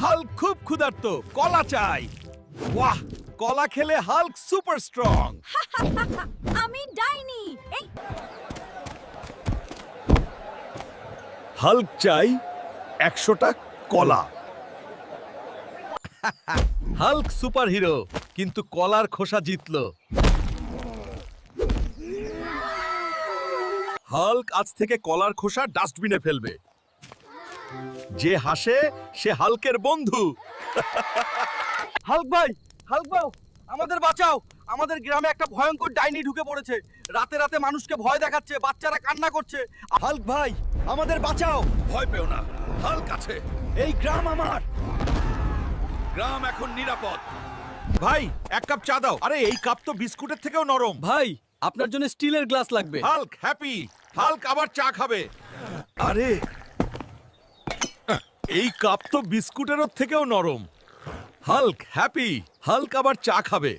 Hulk খুব ক্ষুধার্ত, কলা চাই। বাহ, কলা খেলে হাল্ক সুপার স্ট্রং। আমি ডাইনি। এই হাল্ক চাই 100টা কলা। হাল্ক সুপার হিরো, কিন্তু কলার খোসা জিতলো। হাল্ক আজ থেকে কলার খোসা ডাস্টবিনে ফেলবে। যে হাসে সে হাল্কের বন্ধু। হাল্ক ভাই, আমাদের বাঁচাও। আমাদের গ্রামে একটা ভয়ঙ্কর ডাইনি ঢুকে পড়েছে। রাতে রাতে মানুষকে ভয় দেখাচ্ছে, বাচ্চারা কান্না করছে। হাল্ক ভাই, আমাদের বাঁচাও। ভয় পেও না, হাল্ক আছে। এই গ্রাম আমার। গ্রাম এখন নিরাপদ। ভাই, এক কাপ চা দাও। আরে এই কাপ তো বিস্কুটের থেকেও নরম। ভাই, আপনার জন্য স্টিলের গ্লাস লাগবে। Hulk happy. হাল্ক আবার চা খাবে। আরে এই কাপ তো বিস্কুটেরও থেকেও নরম। Hulk happy. হাল্ক আবার চা খাবে।